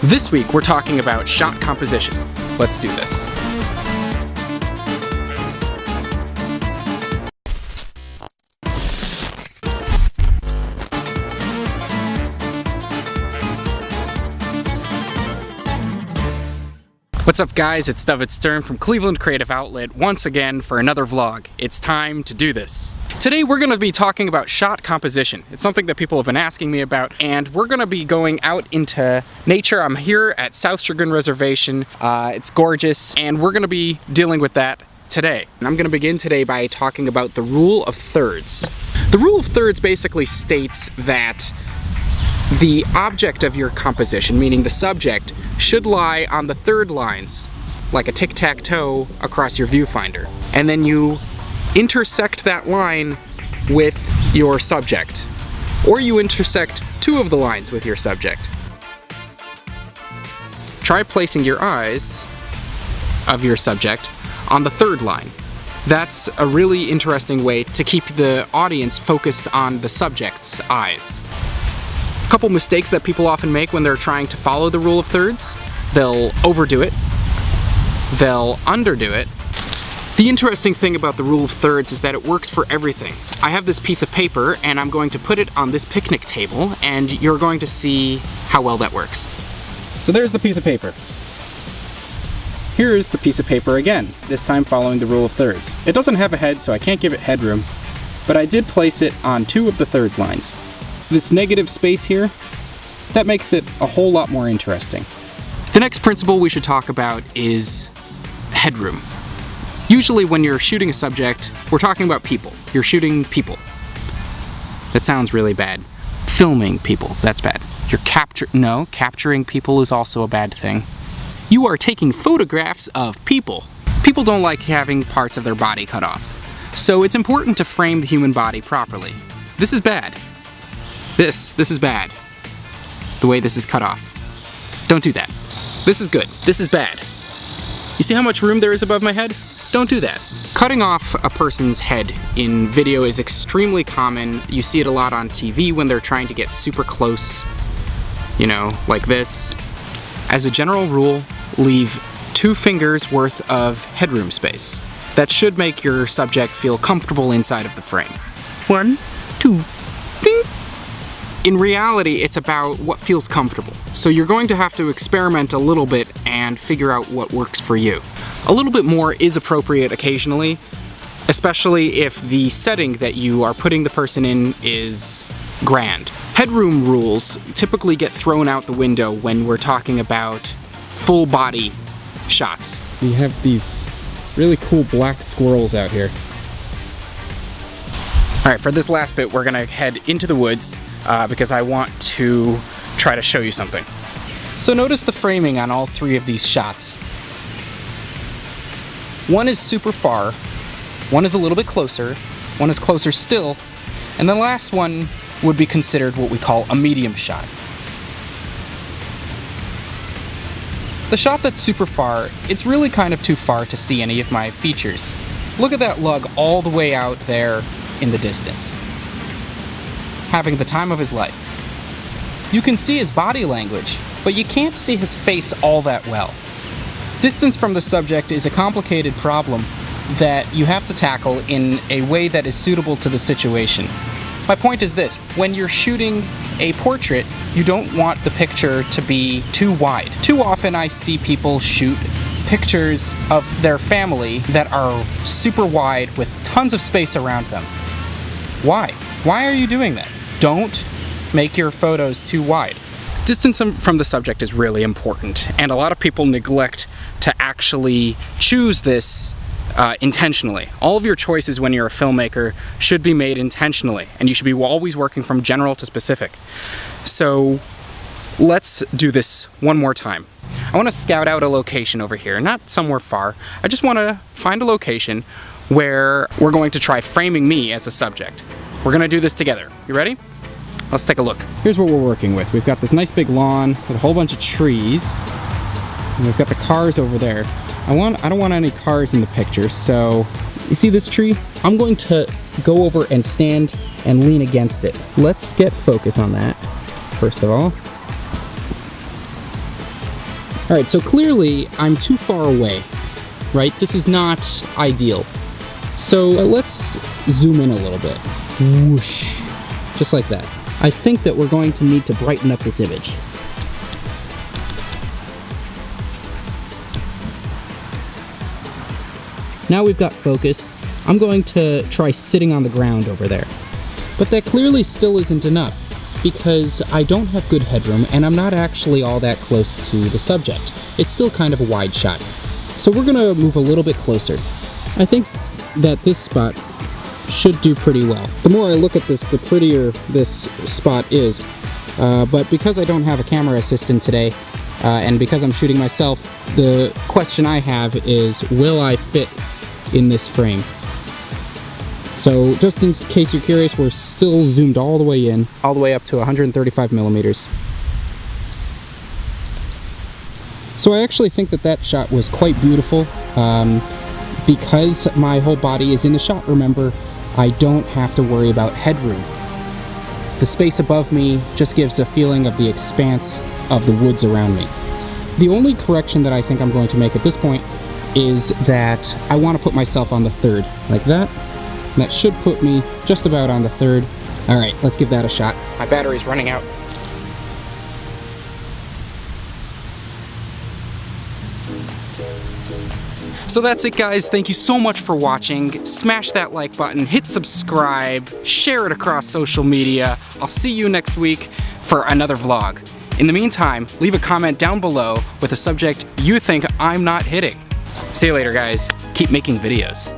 This week we're talking about shot composition. Let's do this. What's up guys, it's David Stern from Cleveland Creative Outlet once again for another vlog. It's time to do this. Today we're going to be talking about shot composition. It's something that people have been asking me about, and we're going to be going out into nature. I'm here at South Chagrin Reservation. It's gorgeous, and we're going to be dealing with that today. And I'm going to begin today by talking about the rule of thirds. The rule of thirds basically states that the object of your composition, meaning the subject, should lie on the third lines, like a tic-tac-toe across your viewfinder. And then you intersect that line with your subject. Or you intersect two of the lines with your subject. Try placing your eyes of your subject on the third line. That's a really interesting way to keep the audience focused on the subject's eyes. A couple mistakes that people often make when they're trying to follow the rule of thirds: they'll overdo it, they'll underdo it. The interesting thing about the rule of thirds is that it works for everything. I have this piece of paper and I'm going to put it on this picnic table, and you're going to see how well that works. So there's the piece of paper. Here's the piece of paper again, this time following the rule of thirds. It doesn't have a head, so I can't give it headroom, but I did place it on two of the thirds lines. This negative space here, that makes it a whole lot more interesting. The next principle we should talk about is headroom. Usually when you're shooting a subject, we're talking about people. You're shooting people. That sounds really bad. Filming people, that's bad. Capturing people is also a bad thing. You are taking photographs of people. People don't like having parts of their body cut off. So it's important to frame the human body properly. This is bad. This is bad. The way this is cut off. Don't do that. This is good. This is bad. You see how much room there is above my head? Don't do that. Cutting off a person's head in video is extremely common. You see it a lot on TV when they're trying to get super close, you know, like this. As a general rule, leave 2 fingers worth of headroom space. That should make your subject feel comfortable inside of the frame. 1, 2, ding. In reality, it's about what feels comfortable. So you're going to have to experiment a little bit and figure out what works for you. A little bit more is appropriate occasionally, especially if the setting that you are putting the person in is grand. Headroom rules typically get thrown out the window when we're talking about full body shots. We have these really cool black squirrels out here. All right, for this last bit, we're gonna head into the woods because I want to try to show you something. So notice the framing on all 3 of these shots. One is super far, one is a little bit closer, one is closer still, and the last one would be considered what we call a medium shot. The shot that's super far, it's really kind of too far to see any of my features. Look at that lug all the way out there in the distance, having the time of his life. You can see his body language, but you can't see his face all that well. Distance from the subject is a complicated problem that you have to tackle in a way that is suitable to the situation. My point is this: when you're shooting a portrait, you don't want the picture to be too wide. Too often I see people shoot pictures of their family that are super wide with tons of space around them. Why? Why are you doing that? Don't make your photos too wide. Distance from the subject is really important, and a lot of people neglect to actually choose this intentionally. All of your choices when you're a filmmaker should be made intentionally, and you should be always working from general to specific. So let's do this one more time. I want to scout out a location over here, not somewhere far. I just want to find a location where we're going to try framing me as a subject. We're going to do this together. You ready? Let's take a look. Here's what we're working with. We've got this nice big lawn with a whole bunch of trees, and we've got the cars over there. I don't want any cars in the picture, so you see this tree? I'm going to go over and stand and lean against it. Let's get focus on that, first of all. All right, so clearly I'm too far away, right? This is not ideal. So let's zoom in a little bit. Whoosh, just like that. I think that we're going to need to brighten up this image. Now we've got focus. I'm going to try sitting on the ground over there. But that clearly still isn't enough, because I don't have good headroom and I'm not actually all that close to the subject. It's still kind of a wide shot. So we're gonna move a little bit closer. I think that this spot should do pretty well. The more I look at this, the prettier this spot is. But because I don't have a camera assistant today, and because I'm shooting myself, the question I have is, will I fit in this frame? So just in case you're curious, we're still zoomed all the way in, all the way up to 135 millimeters. So I actually think that that shot was quite beautiful. Because my whole body is in the shot, remember, I don't have to worry about headroom. The space above me just gives a feeling of the expanse of the woods around me. The only correction that I think I'm going to make at this point is that I want to put myself on the third, like that. And that should put me just about on the third. All right, let's give that a shot. My battery's running out. So that's it, guys. Thank you so much for watching. Smash that like button, hit subscribe, share it across social media. I'll see you next week for another vlog. In the meantime, leave a comment down below with a subject you think I'm not hitting. See you later, guys. Keep making videos.